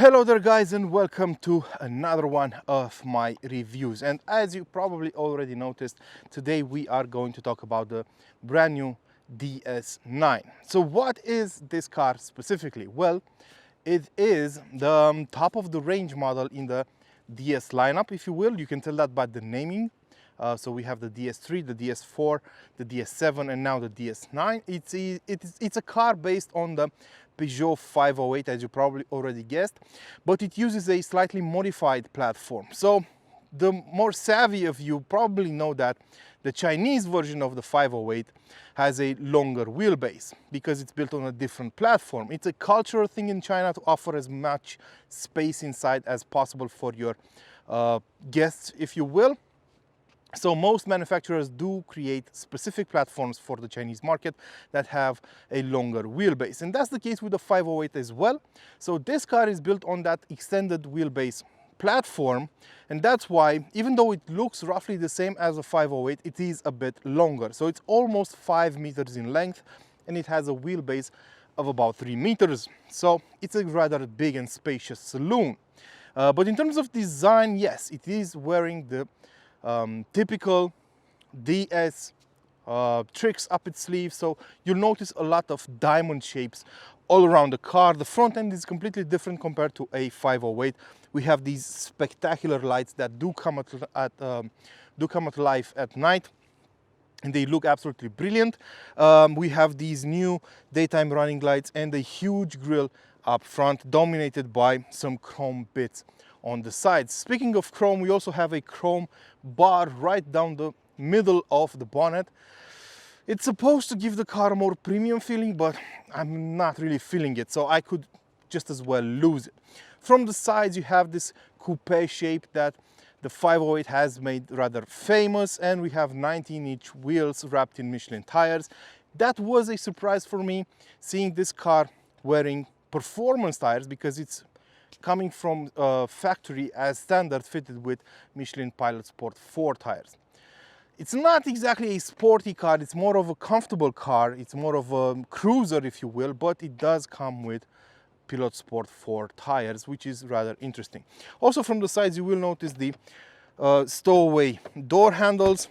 Hello there guys, and welcome to another one of my reviews. And as you probably already noticed, today we are going to talk about the brand new DS9. So what is this car specifically? Well, it is the top of the range model in the DS lineup, if you will. You can tell that by the naming. So we have the DS3, the DS4, the DS7, and now the DS9. It's a car based on the Peugeot 508, as you probably already guessed, but it uses a slightly modified platform. So the more savvy of you probably know that the Chinese version of the 508 has a longer wheelbase because it's built on a different platform. It's a cultural thing in China to offer as much space inside as possible for your guests, if you will. So most manufacturers do create specific platforms for the Chinese market that have a longer wheelbase. And that's the case with the 508 as well. So this car is built on that extended wheelbase platform. And that's why, even though it looks roughly the same as a 508, it is a bit longer. So it's almost 5 meters in length, and it has a wheelbase of about 3 meters. So it's a rather big and spacious saloon. But in terms of design, yes, it is wearing the typical DS tricks up its sleeve. So you'll notice a lot of diamond shapes all around the car. The front end is completely different compared to a 508. We have these spectacular lights that do come at life at night, and they look absolutely brilliant. We have these new daytime running lights and a huge grille up front, dominated by some chrome bits on the sides. Speaking of chrome, we also have a chrome bar right down the middle of the bonnet. It's supposed to give the car a more premium feeling, but I'm not really feeling it, so I could just as well lose it. From the sides, you have this coupe shape that the 508 has made rather famous, and we have 19-inch wheels wrapped in Michelin tires. That was a surprise for me, seeing this car wearing performance tires, because it's coming from factory as standard, fitted with Michelin Pilot Sport 4 tires. It's not exactly a sporty car, it's more of a comfortable car, it's more of a cruiser, if you will, but it does come with Pilot Sport 4 tires, which is rather interesting. Also from the sides, you will notice the stowaway door handles.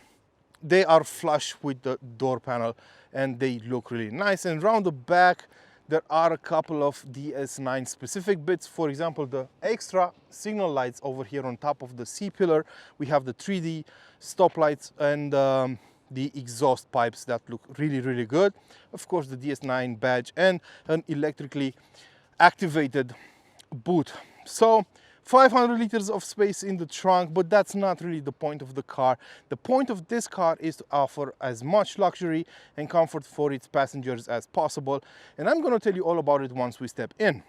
They are flush with the door panel and they look really nice. And around the back, there are a couple of DS9 specific bits. For example, the extra signal lights over here on top of the C-pillar. We have the 3D stop lights and the exhaust pipes that look really, really good. Of course, the DS9 badge and an electrically activated boot. So 500 liters of space in the trunk, but that's not really the point of the car. The point of this car is to offer as much luxury and comfort for its passengers as possible, and I'm going to tell you all about it once we step in.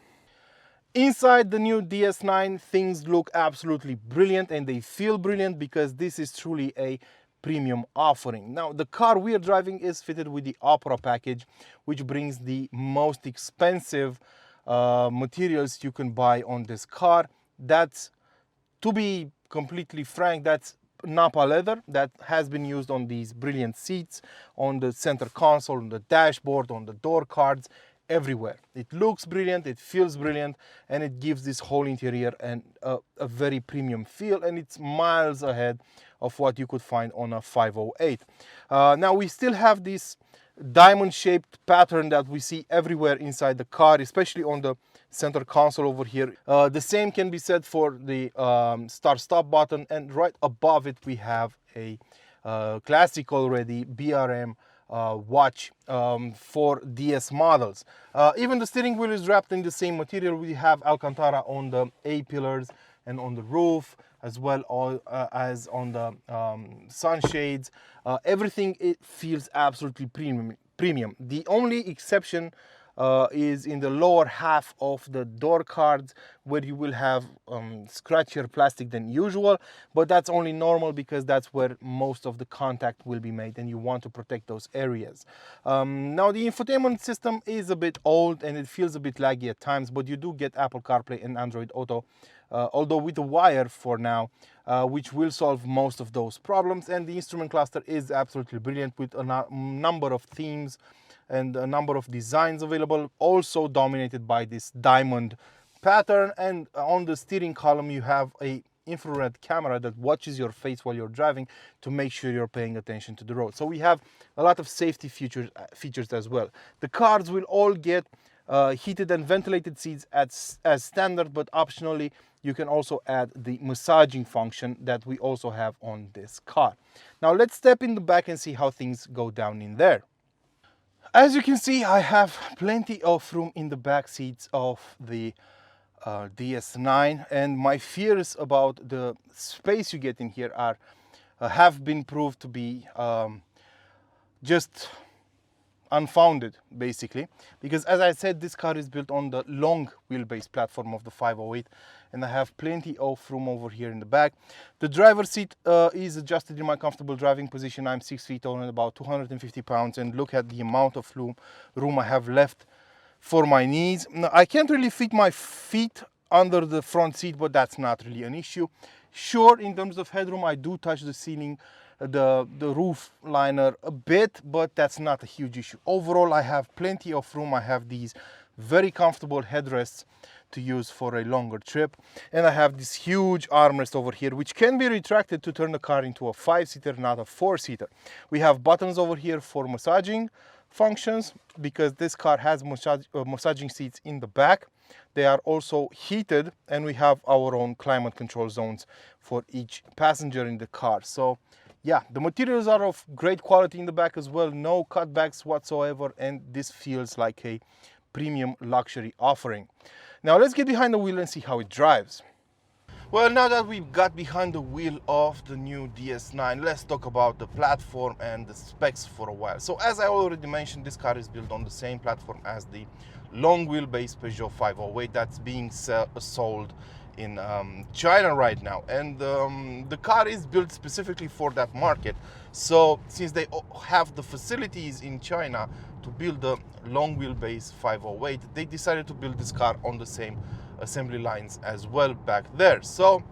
Inside the new DS9, things look absolutely brilliant, and they feel brilliant because this is truly a premium offering. Now, the car we are driving is fitted with the Opera package, which brings the most expensive materials you can buy on this car. That's, to be completely frank, that's Napa leather that has been used on these brilliant seats, on the center console, on the dashboard, on the door cards, everywhere. It looks brilliant, it feels brilliant, and it gives this whole interior a very premium feel, and it's miles ahead of what you could find on a 508. Now we still have this diamond-shaped pattern that we see everywhere inside the car, especially on the center console over here. The same can be said for the start-stop button, and right above it we have a classic already BRM watch for DS models. Even the steering wheel is wrapped in the same material. We have Alcantara on the A-pillars and on the roof, as well as on the sunshades. Everything, it feels absolutely premium. The only exception is in the lower half of the door cards, where you will have scratchier plastic than usual, but that's only normal because that's where most of the contact will be made, and you want to protect those areas. Now the infotainment system is a bit old and it feels a bit laggy at times, but you do get Apple CarPlay and Android Auto, although with a wire for now, which will solve most of those problems. And the instrument cluster is absolutely brilliant, with a number of themes and a number of designs available, also dominated by this diamond pattern, and on the steering column you have a infrared camera that watches your face while you're driving to make sure you're paying attention to the road. So we have a lot of safety features as well. The cars will all get heated and ventilated seats as standard, but optionally you can also add the massaging function that we also have on this car. Now let's step in the back and see how things go down in there. As you can see, I have plenty of room in the back seats of the DS9, and my fears about the space you get in here are have been proved to be just unfounded, basically, because as I said, this car is built on the long wheelbase platform of the 508, and I have plenty of room over here in the back. The driver's seat is adjusted in my comfortable driving position. I'm 6 feet tall and about 250 pounds, and look at the amount of room I have left for my knees. Now, I can't really fit my feet under the front seat, but that's not really an issue. Sure, in terms of headroom, I do touch the ceiling, the roof liner a bit, but that's not a huge issue. Overall, I have plenty of room. I have these very comfortable headrests to use for a longer trip, and I have this huge armrest over here which can be retracted to turn the car into a 5-seater, not a 4-seater. We have buttons over here for massaging functions because this car has massaging seats in the back. They are also heated, and we have our own climate control zones for each passenger in the car. So yeah, the materials are of great quality in the back as well, no cutbacks whatsoever, and this feels like a premium luxury offering. Now let's get behind the wheel and see how it drives. Well, now that we've got behind the wheel of the new DS9, let's talk about the platform and the specs for a while. So as I already mentioned, this car is built on the same platform as the long wheelbase Peugeot 508 that's being sold in China right now, and the car is built specifically for that market. So since they have the facilities in China to build the long wheelbase 508, they decided to build this car on the same assembly lines as well back there. So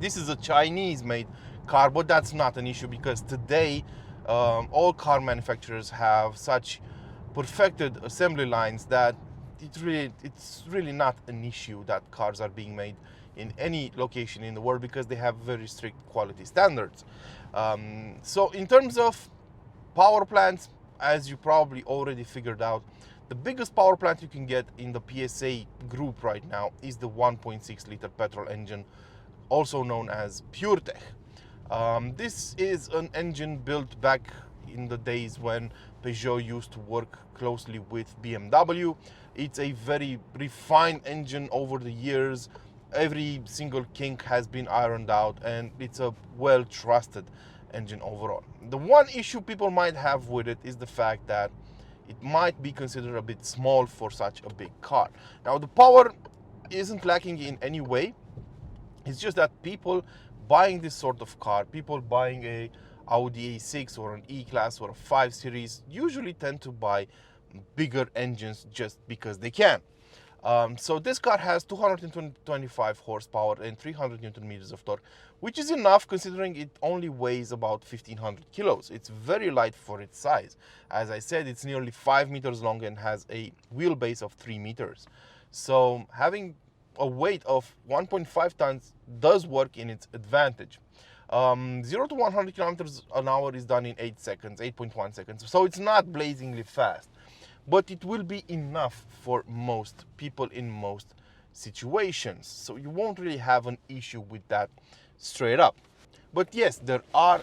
this is a Chinese made car, but that's not an issue because today all car manufacturers have such perfected assembly lines that it's really not an issue that cars are being made in any location in the world because they have very strict quality standards. So in terms of power plants, as you probably already figured out, the biggest power plant you can get in the PSA group right now is the 1.6 liter petrol engine, also known as PureTech. This is an engine built back in the days when Peugeot used to work closely with BMW. It's a very refined engine over the years. Every single kink has been ironed out, and it's a well-trusted engine overall. The one issue people might have with it is the fact that it might be considered a bit small for such a big car. Now, the power isn't lacking in any way. It's just that people buying this sort of car, people buying a Audi A6 or an E-Class or a 5 Series, usually tend to buy bigger engines just because they can. So this car has 225 horsepower and 300 Newton meters of torque, which is enough considering it only weighs about 1500 kilos. It's very light for its size. As I said, it's nearly 5 meters long and has a wheelbase of 3 meters. So having a weight of 1.5 tons does work in its advantage. 0 to 100 kilometers an hour is done in 8 seconds, 8.1 seconds. So it's not blazingly fast, but it will be enough for most people in most situations. So you won't really have an issue with that straight up. But yes, there are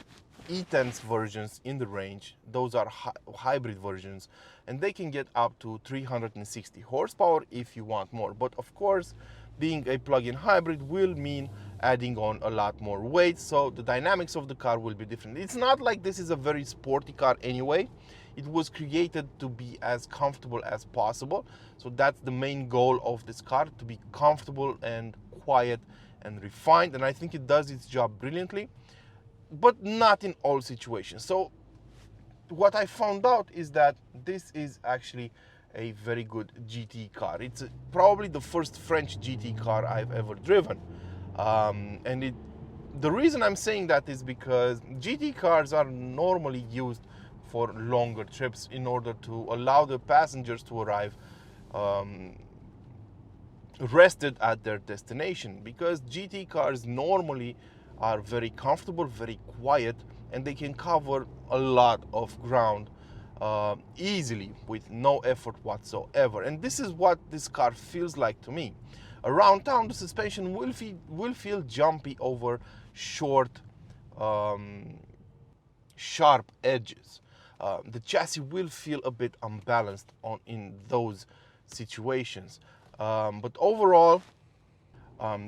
E-Tense versions in the range. Those are hybrid versions, and they can get up to 360 horsepower if you want more. But of course, being a plug-in hybrid will mean adding on a lot more weight, so the dynamics of the car will be different. It's not like this is a very sporty car anyway. It was created to be as comfortable as possible. So that's the main goal of this car, to be comfortable and quiet and refined. And I think it does its job brilliantly, but not in all situations. So what I found out is that this is actually a very good GT car. It's probably the first French GT car I've ever driven. The reason I'm saying that is because GT cars are normally used for longer trips in order to allow the passengers to arrive rested at their destination, because GT cars normally are very comfortable, very quiet, and they can cover a lot of ground easily with no effort whatsoever. And this is what this car feels like to me. Around town, the suspension will feel jumpy over short, sharp edges. The chassis will feel a bit unbalanced in those situations. But overall,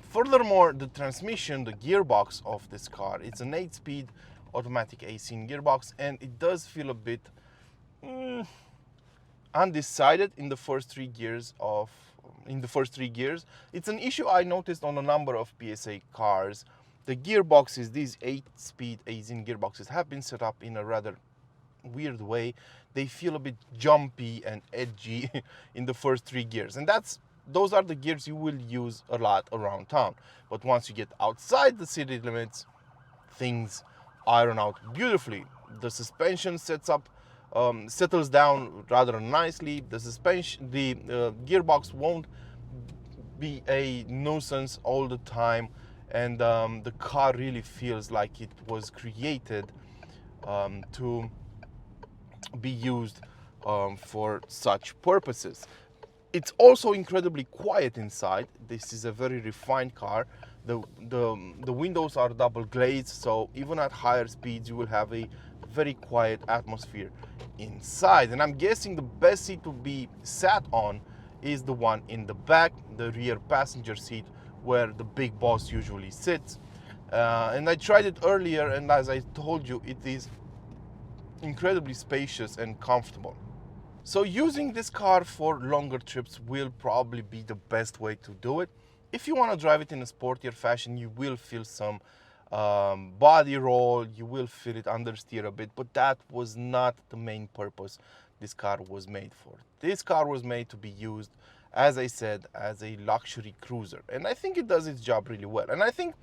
furthermore, the transmission, the gearbox of this car, it's an 8-speed automatic AC gearbox, and it does feel a bit undecided in the first three gears. It's an issue I noticed on a number of PSA cars. The gearboxes, these 8-speed AC gearboxes, have been set up in a rather weird way. They feel a bit jumpy and edgy in the first three gears, and those are the gears you will use a lot around town. But once you get outside the city limits, things iron out beautifully. The suspension settles down rather nicely. The gearbox won't be a nuisance all the time, and the car really feels like it was created to be used for such purposes. It's also incredibly quiet inside. This is a very refined car. The windows are double glazed, so even at higher speeds you will have a very quiet atmosphere inside. And I'm guessing the best seat to be sat on is the one in the back, the rear passenger seat, where the big boss usually sits. And I tried it earlier, and as I told you, it is incredibly spacious and comfortable. So using this car for longer trips will probably be the best way to do it. If you want to drive it in a sportier fashion, you will feel some body roll, you will feel it understeer a bit, but that was not the main purpose this car was made for. This car was made to be used, as I said, as a luxury cruiser, and I think it does its job really well. And I think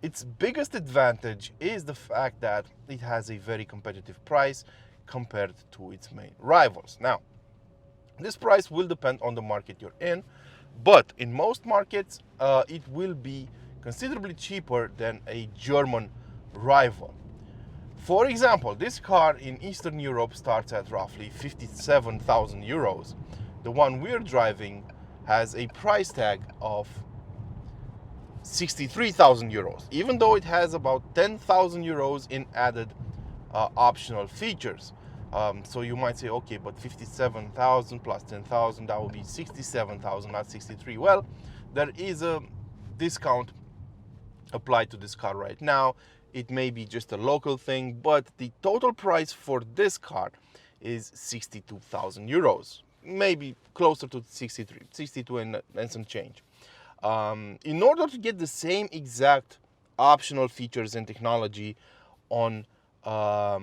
its biggest advantage is the fact that it has a very competitive price compared to its main rivals. Now, this price will depend on the market you're in, but in most markets it will be considerably cheaper than a German rival. For example, this car in Eastern Europe starts at roughly 57,000 euros. The one we're driving has a price tag of 63,000 euros, even though it has about 10,000 euros in added optional features. So you might say, okay, but 57,000 plus 10,000, that would be 67,000, not 63. Well, there is a discount applied to this car right now. It may be just a local thing, but the total price for this car is 62,000 euros, maybe closer to 62 and some change. In order to get the same exact optional features and technology on a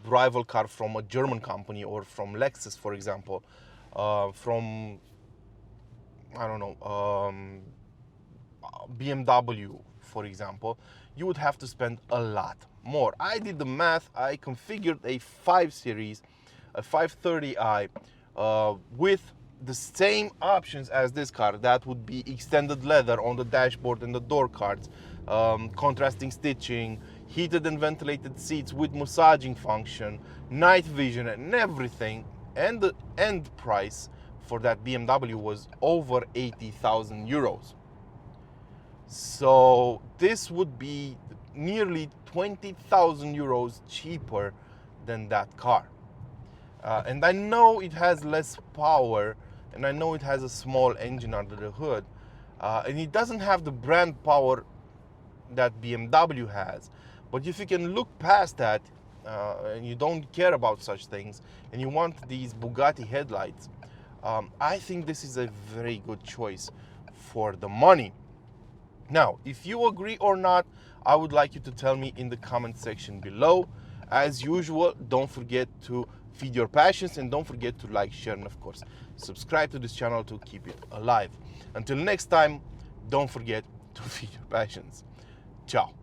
rival car from a German company, or from Lexus, for example, from, I don't know, BMW, for example, you would have to spend a lot more. I did the math. I configured a 5 Series, a 530i, with the same options as this car. That would be extended leather on the dashboard and the door cards, contrasting stitching, heated and ventilated seats with massaging function, night vision and everything. And the end price for that BMW was over 80,000 euros. So this would be nearly 20,000 euros cheaper than that car. And I know it has less power, and I know it has a small engine under the hood, and it doesn't have the brand power that BMW has. But if you can look past that, and you don't care about such things, and you want these Bugatti headlights, I think this is a very good choice for the money. Now, if you agree or not, I would like you to tell me in the comment section below. As usual, don't forget to feed your passions, and don't forget to like, share, and of course, subscribe to this channel to keep it alive. Until next time, don't forget to feed your passions. Ciao.